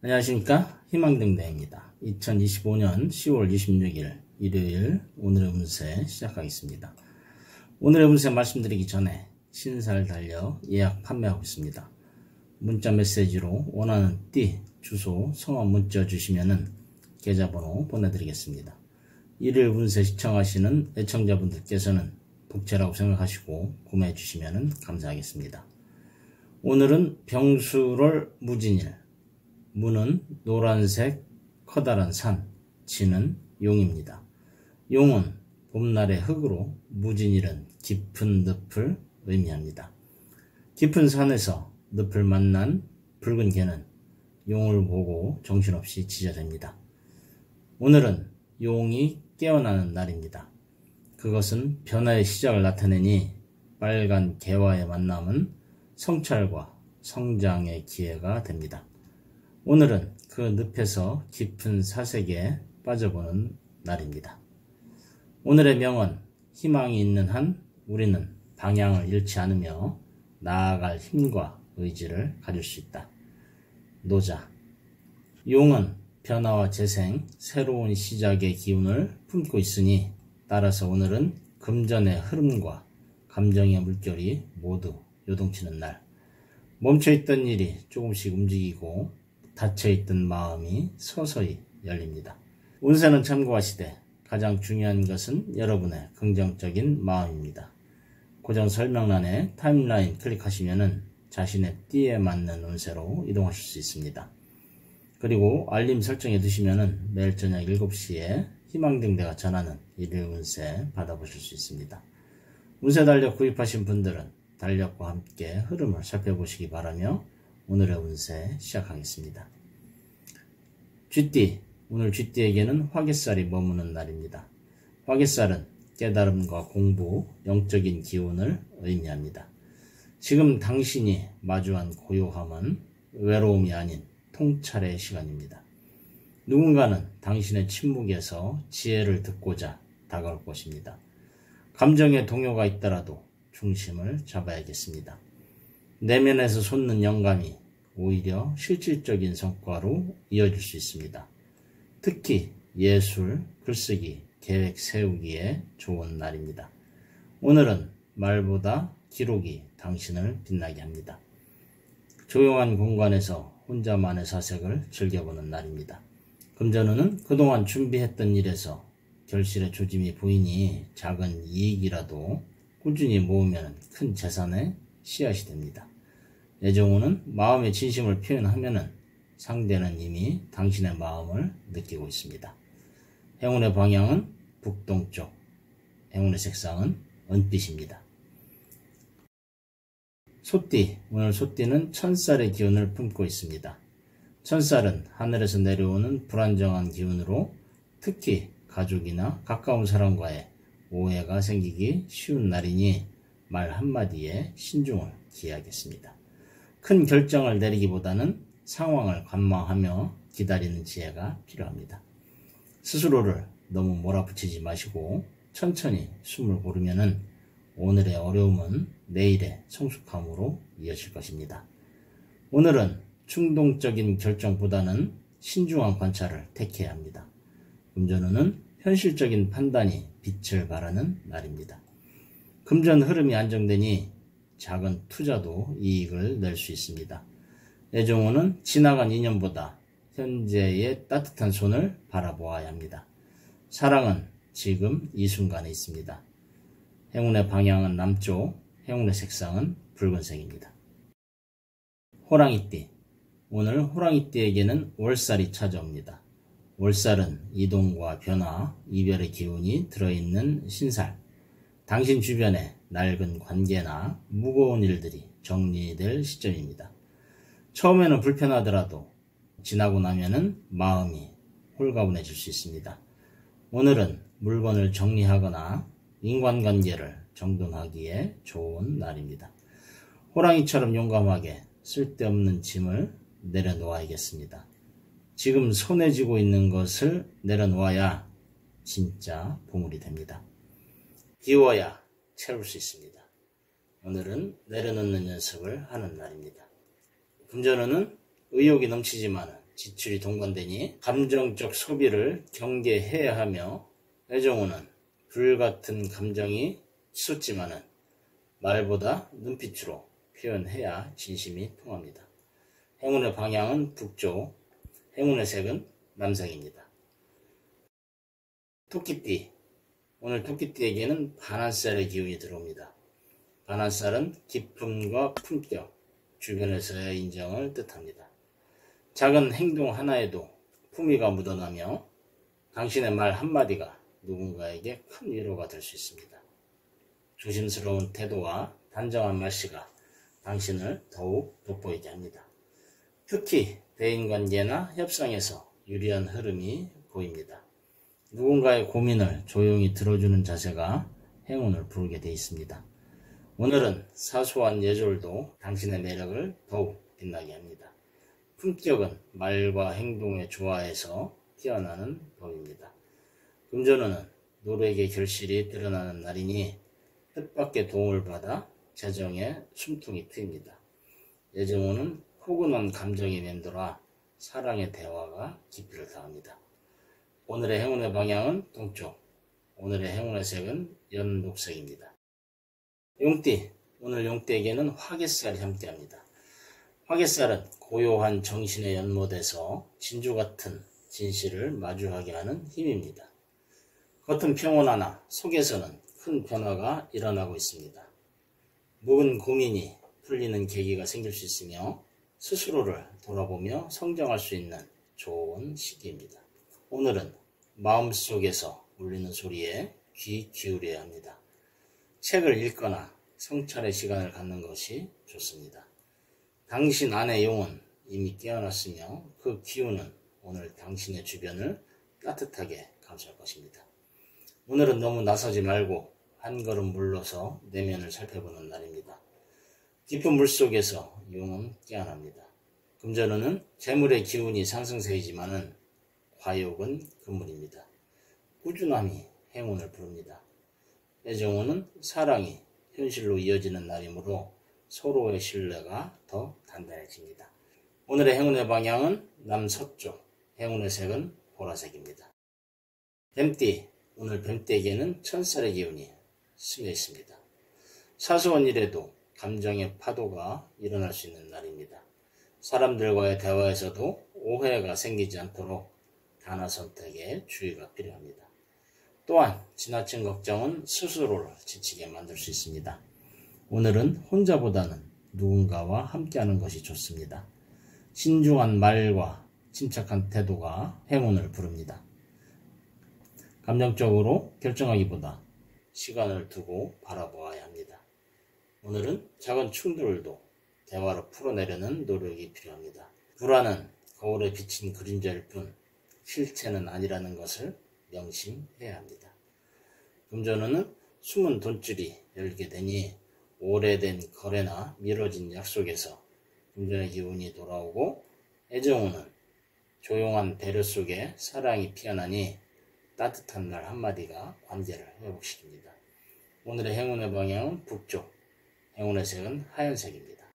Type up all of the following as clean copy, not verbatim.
안녕하십니까, 희망등대입니다. 2025년 10월 26일 일요일 오늘의 운세 시작하겠습니다. 오늘의 운세 말씀드리기 전에 신살 달력 예약 판매하고 있습니다. 문자 메시지로 원하는 띠, 주소, 성함 문자 주시면은 계좌번호 보내드리겠습니다. 일요일 운세 시청하시는 애청자분들께서는 복채라고 생각하시고 구매해 주시면 감사하겠습니다. 오늘은 병수월 무진일, 무는 노란색 커다란 산, 진은 용입니다. 용은 봄날의 흙으로, 무진일은 깊은 늪을 의미합니다. 깊은 산에서 늪을 만난 붉은 개는 용을 보고 정신없이 짖어댑니다. 오늘은 용이 깨어나는 날입니다. 그것은 변화의 시작을 나타내니 빨간 개와의 만남은 성찰과 성장의 기회가 됩니다. 오늘은 그 늪에서 깊은 사색에 빠져보는 날입니다. 오늘의 명언, 희망이 있는 한 우리는 방향을 잃지 않으며 나아갈 힘과 의지를 가질 수 있다. 노자. 용은 변화와 재생, 새로운 시작의 기운을 품고 있으니 따라서 오늘은 금전의 흐름과 감정의 물결이 모두 요동치는 날. 멈춰있던 일이 조금씩 움직이고 닫혀있던 마음이 서서히 열립니다. 운세는 참고하시되 가장 중요한 것은 여러분의 긍정적인 마음입니다. 고정 설명란에 타임라인 클릭하시면 자신의 띠에 맞는 운세로 이동하실 수 있습니다. 그리고 알림 설정해 두시면 매일 저녁 7시에 희망등대가 전하는 일일 운세 받아보실 수 있습니다. 운세 달력 구입하신 분들은 달력과 함께 흐름을 살펴보시기 바라며 오늘의 운세 시작하겠습니다. 쥐띠, 오늘 쥐띠에게는 화개살이 머무는 날입니다. 화개살은 깨달음과 공부, 영적인 기운을 의미합니다. 지금 당신이 마주한 고요함은 외로움이 아닌 통찰의 시간입니다. 누군가는 당신의 침묵에서 지혜를 듣고자 다가올 것입니다. 감정의 동요가 있더라도 중심을 잡아야겠습니다. 내면에서 솟는 영감이 오히려 실질적인 성과로 이어질 수 있습니다. 특히 예술, 글쓰기, 계획 세우기에 좋은 날입니다. 오늘은 말보다 기록이 당신을 빛나게 합니다. 조용한 공간에서 혼자만의 사색을 즐겨보는 날입니다. 금전운은 그동안 준비했던 일에서 결실의 조짐이 보이니 작은 이익이라도 꾸준히 모으면 큰 재산의 씨앗이 됩니다. 애정운은 마음의 진심을 표현하면 상대는 이미 당신의 마음을 느끼고 있습니다. 행운의 방향은 북동쪽, 행운의 색상은 은빛입니다. 소띠, 오늘 소띠는 천살의 기운을 품고 있습니다. 천살은 하늘에서 내려오는 불안정한 기운으로 특히 가족이나 가까운 사람과의 오해가 생기기 쉬운 날이니 말 한마디에 신중을 기해야겠습니다. 큰 결정을 내리기보다는 상황을 관망하며 기다리는 지혜가 필요합니다. 스스로를 너무 몰아붙이지 마시고 천천히 숨을 고르면 오늘의 어려움은 내일의 성숙함으로 이어질 것입니다. 오늘은 충동적인 결정보다는 신중한 관찰을 택해야 합니다. 금전운은 현실적인 판단이 빛을 발하는 날입니다. 금전 흐름이 안정되니 작은 투자도 이익을 낼 수 있습니다. 애정운은 지나간 인연보다 현재의 따뜻한 손을 바라보아야 합니다. 사랑은 지금 이 순간에 있습니다. 행운의 방향은 남쪽, 행운의 색상은 붉은색입니다. 호랑이띠, 오늘 호랑이띠에게는 월살이 찾아옵니다. 월살은 이동과 변화, 이별의 기운이 들어있는 신살. 당신 주변에 낡은 관계나 무거운 일들이 정리될 시점입니다. 처음에는 불편하더라도 지나고 나면은 마음이 홀가분해질 수 있습니다. 오늘은 물건을 정리하거나 인간관계를 정돈하기에 좋은 날입니다. 호랑이처럼 용감하게 쓸데없는 짐을 내려놓아야겠습니다. 지금 손에 쥐고 있는 것을 내려놓아야 진짜 보물이 됩니다. 비워야 채울 수 있습니다. 오늘은 내려놓는 연습을 하는 날입니다. 금전운은 의욕이 넘치지만 지출이 동반되니 감정적 소비를 경계해야 하며, 애정우는 불같은 감정이 치솟지만은 말보다 눈빛으로 표현해야 진심이 통합니다. 행운의 방향은 북쪽, 행운의 색은 남색입니다. 토끼띠, 오늘 토끼띠에게는 반한살의 기운이 들어옵니다. 반한살은 기쁨과 품격, 주변에서의 인정을 뜻합니다. 작은 행동 하나에도 품위가 묻어나며 당신의 말 한마디가 누군가에게 큰 위로가 될 수 있습니다. 조심스러운 태도와 단정한 말씨가 당신을 더욱 돋보이게 합니다. 특히 대인관계나 협상에서 유리한 흐름이 보입니다. 누군가의 고민을 조용히 들어주는 자세가 행운을 부르게 되어 있습니다. 오늘은 사소한 예절도 당신의 매력을 더욱 빛나게 합니다. 품격은 말과 행동의 조화에서 뛰어나는 법입니다. 금전운은 노력의 결실이 드러나는 날이니 뜻밖의 도움을 받아 재정에 숨통이 트입니다. 예정운은 포근한 감정이 맴돌아 사랑의 대화가 깊이를 더합니다. 오늘의 행운의 방향은 동쪽, 오늘의 행운의 색은 연녹색입니다. 용띠, 오늘 용띠에게는 화개살이 함께합니다. 화개살은 고요한 정신의 연못에서 진주같은 진실을 마주하게 하는 힘입니다. 겉은 평온하나 속에서는 큰 변화가 일어나고 있습니다. 묵은 고민이 풀리는 계기가 생길 수 있으며 스스로를 돌아보며 성장할 수 있는 좋은 시기입니다. 오늘은 마음속에서 울리는 소리에 귀 기울여야 합니다. 책을 읽거나 성찰의 시간을 갖는 것이 좋습니다. 당신 안의 영은 이미 깨어났으며 그 기운은 오늘 당신의 주변을 따뜻하게 감쌀 것입니다. 오늘은 너무 나서지 말고 한 걸음 물러서 내면을 살펴보는 날입니다. 깊은 물속에서 용은 깨어납니다. 금전운은 재물의 기운이 상승세이지만은 과욕은 금물입니다. 꾸준함이 행운을 부릅니다. 애정운은 사랑이 현실로 이어지는 날이므로 서로의 신뢰가 더 단단해집니다. 오늘의 행운의 방향은 남서쪽, 행운의 색은 보라색입니다. 뱀띠, 오늘 뱀띠에게는 천살의 기운이 스며 있습니다. 사소한 일에도 감정의 파도가 일어날 수 있는 날입니다. 사람들과의 대화에서도 오해가 생기지 않도록 단어 선택에 주의가 필요합니다. 또한 지나친 걱정은 스스로를 지치게 만들 수 있습니다. 오늘은 혼자보다는 누군가와 함께하는 것이 좋습니다. 신중한 말과 침착한 태도가 행운을 부릅니다. 감정적으로 결정하기보다 시간을 두고 바라보아야 합니다. 오늘은 작은 충돌도 대화로 풀어내려는 노력이 필요합니다. 불안은 거울에 비친 그림자일 뿐 실체는 아니라는 것을 명심해야 합니다. 금전운은 숨은 돈줄이 열리게 되니 오래된 거래나 미뤄진 약속에서 금전의 기운이 돌아오고, 애정운은 조용한 배려 속에 사랑이 피어나니 따뜻한 말 한마디가 관계를 회복시킵니다. 오늘의 행운의 방향은 북쪽, 행운의 색은 하얀색입니다.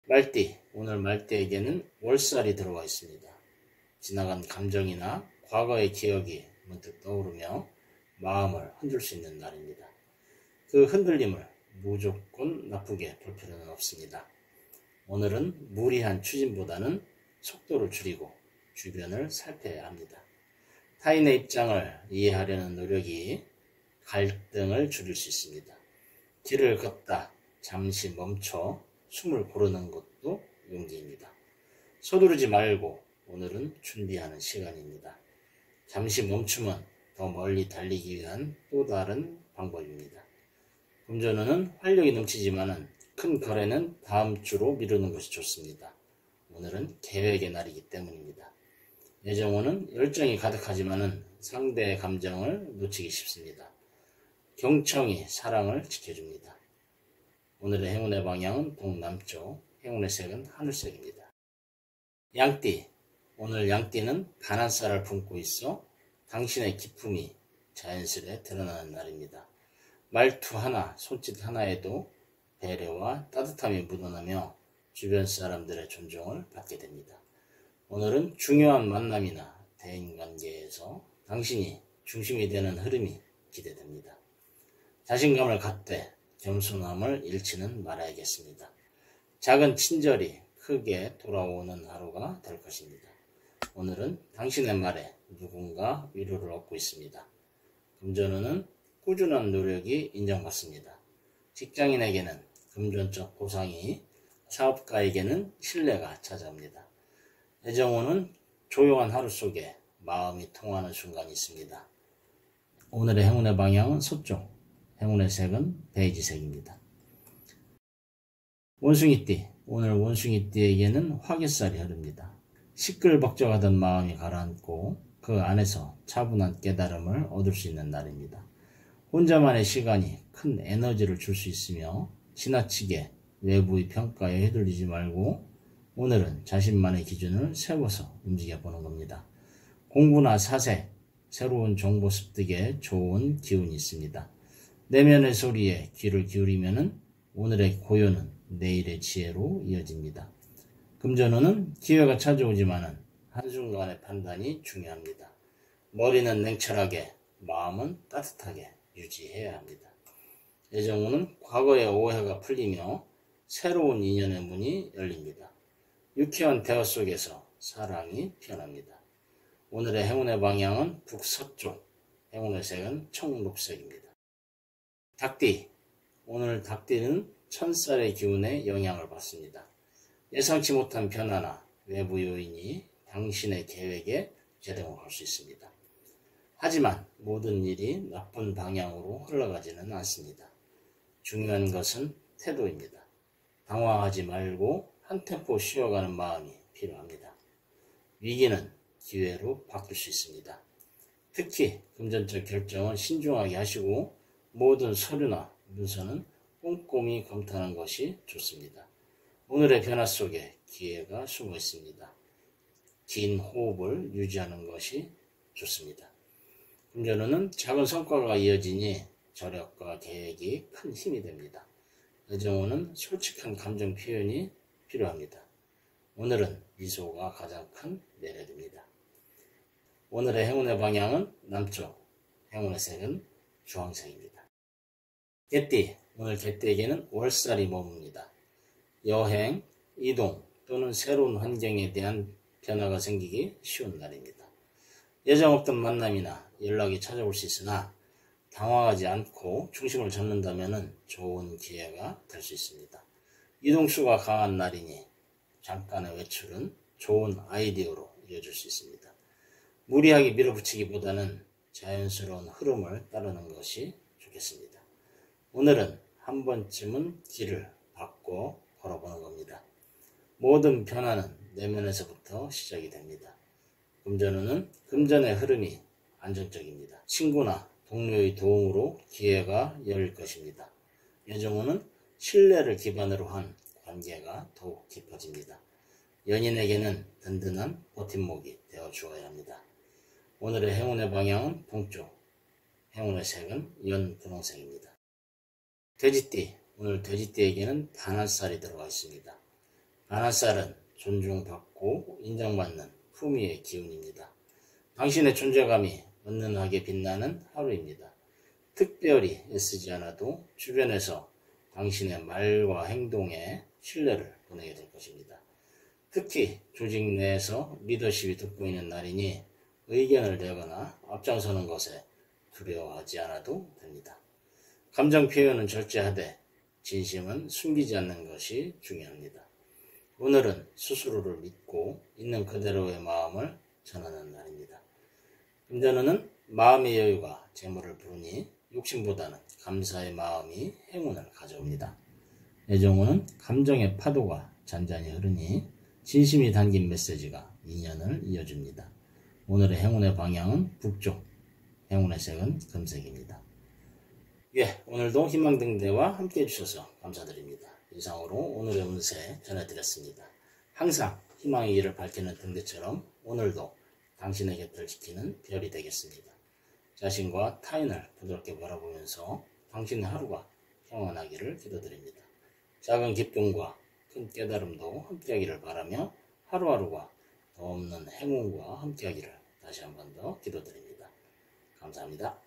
말띠, 오늘 말띠에게는 월살이 들어와 있습니다. 지나간 감정이나 과거의 기억이 문득 떠오르며 마음을 흔들 수 있는 날입니다. 그 흔들림을 무조건 나쁘게 볼 필요는 없습니다. 오늘은 무리한 추진보다는 속도를 줄이고 주변을 살펴야 합니다. 타인의 입장을 이해하려는 노력이 갈등을 줄일 수 있습니다. 길을 걷다 잠시 멈춰 숨을 고르는 것도 용기입니다. 서두르지 말고 오늘은 준비하는 시간입니다. 잠시 멈춤은 더 멀리 달리기 위한 또 다른 방법입니다. 금전운은 활력이 넘치지만은 큰 거래는 다음 주로 미루는 것이 좋습니다. 오늘은 계획의 날이기 때문입니다. 애정운은 열정이 가득하지만은 상대의 감정을 놓치기 쉽습니다. 경청이 사랑을 지켜줍니다. 오늘의 행운의 방향은 동남쪽, 행운의 색은 하늘색입니다. 양띠, 오늘 양띠는 반한살을 품고 있어 당신의 기품이 자연스레 드러나는 날입니다. 말투 하나, 손짓 하나에도 배려와 따뜻함이 묻어나며 주변 사람들의 존중을 받게 됩니다. 오늘은 중요한 만남이나 대인관계에서 당신이 중심이 되는 흐름이 기대됩니다. 자신감을 갖되 겸손함을 잃지는 말아야겠습니다. 작은 친절이 크게 돌아오는 하루가 될 것입니다. 오늘은 당신의 말에 누군가 위로를 얻고 있습니다. 금전운은 꾸준한 노력이 인정받습니다. 직장인에게는 금전적 보상이, 사업가에게는 신뢰가 찾아옵니다. 애정운은 조용한 하루 속에 마음이 통하는 순간이 있습니다. 오늘의 행운의 방향은 서쪽, 행운의 색은 베이지색입니다. 원숭이띠, 오늘 원숭이띠에게는 화개살이 흐릅니다. 시끌벅적하던 마음이 가라앉고 그 안에서 차분한 깨달음을 얻을 수 있는 날입니다. 혼자만의 시간이 큰 에너지를 줄 수 있으며 지나치게 외부의 평가에 휘둘리지 말고 오늘은 자신만의 기준을 세워서 움직여보는 겁니다. 공부나 사색, 새로운 정보 습득에 좋은 기운이 있습니다. 내면의 소리에 귀를 기울이면 오늘의 고요는 내일의 지혜로 이어집니다. 금전운은 기회가 찾아오지만은 한순간의 판단이 중요합니다. 머리는 냉철하게, 마음은 따뜻하게 유지해야 합니다. 애정운은 과거의 오해가 풀리며 새로운 인연의 문이 열립니다. 유쾌한 대화 속에서 사랑이 피어납니다. 오늘의 행운의 방향은 북서쪽, 행운의 색은 청록색입니다. 닭띠, 오늘 닭띠는 천살의 기운에 영향을 받습니다. 예상치 못한 변화나 외부 요인이 당신의 계획에 제동을 걸 수 있습니다. 하지만 모든 일이 나쁜 방향으로 흘러가지는 않습니다. 중요한 것은 태도입니다. 당황하지 말고 한 템포 쉬어가는 마음이 필요합니다. 위기는 기회로 바뀔 수 있습니다. 특히 금전적 결정은 신중하게 하시고 모든 서류나 문서는 꼼꼼히 검토하는 것이 좋습니다. 오늘의 변화 속에 기회가 숨어 있습니다. 긴 호흡을 유지하는 것이 좋습니다. 금전운은 작은 성과가 이어지니 절약과 계획이 큰 힘이 됩니다. 애정운은 솔직한 감정 표현이 필요합니다. 오늘은 미소가 가장 큰 매력입니다. 오늘의 행운의 방향은 남쪽, 행운의 색은 주황색입니다. 개띠, 오늘 개띠에게는 월살이 머뭅니다. 여행, 이동 또는 새로운 환경에 대한 변화가 생기기 쉬운 날입니다. 예정 없던 만남이나 연락이 찾아올 수 있으나 당황하지 않고 중심을 잡는다면 좋은 기회가 될 수 있습니다. 이동수가 강한 날이니 잠깐의 외출은 좋은 아이디어로 이어질 수 있습니다. 무리하게 밀어붙이기보다는 자연스러운 흐름을 따르는 것이 좋겠습니다. 오늘은 한 번쯤은 길을 바꿔 걸어보는 겁니다. 모든 변화는 내면에서부터 시작이 됩니다. 금전운은 금전의 흐름이 안정적입니다. 친구나 동료의 도움으로 기회가 열릴 것입니다. 애정운은 신뢰를 기반으로 한 관계가 더욱 깊어집니다. 연인에게는 든든한 버팀목이 되어 주어야 합니다. 오늘의 행운의 방향은 동쪽, 행운의 색은 연분홍색입니다. 돼지띠, 오늘 돼지띠에게는 반한살이 들어가 있습니다. 반한살은 존중받고 인정받는 품위의 기운입니다. 당신의 존재감이 은은하게 빛나는 하루입니다. 특별히 애쓰지 않아도 주변에서 당신의 말과 행동에 신뢰를 보내게 될 것입니다. 특히 조직 내에서 리더십이 돋보이는 날이니 의견을 내거나 앞장서는 것에 두려워하지 않아도 됩니다. 감정 표현은 절제하되 진심은 숨기지 않는 것이 중요합니다. 오늘은 스스로를 믿고 있는 그대로의 마음을 전하는 날입니다. 금전운은 마음의 여유가 재물을 부르니 욕심보다는 감사의 마음이 행운을 가져옵니다. 애정운은 감정의 파도가 잔잔히 흐르니 진심이 담긴 메시지가 인연을 이어줍니다. 오늘의 행운의 방향은 북쪽, 행운의 색은 금색입니다. 오늘도 희망등대와 함께 해주셔서 감사드립니다. 이상으로 오늘의 운세 전해드렸습니다. 항상 희망의 길을 밝히는 등대처럼 오늘도 당신의 곁을 지키는 별이 되겠습니다. 자신과 타인을 부드럽게 바라보면서 당신의 하루가 평안하기를 기도드립니다. 작은 기쁨과 큰 깨달음도 함께하기를 바라며 하루하루가 더 없는 행운과 함께하기를 다시 한 번 더 기도드립니다. 감사합니다.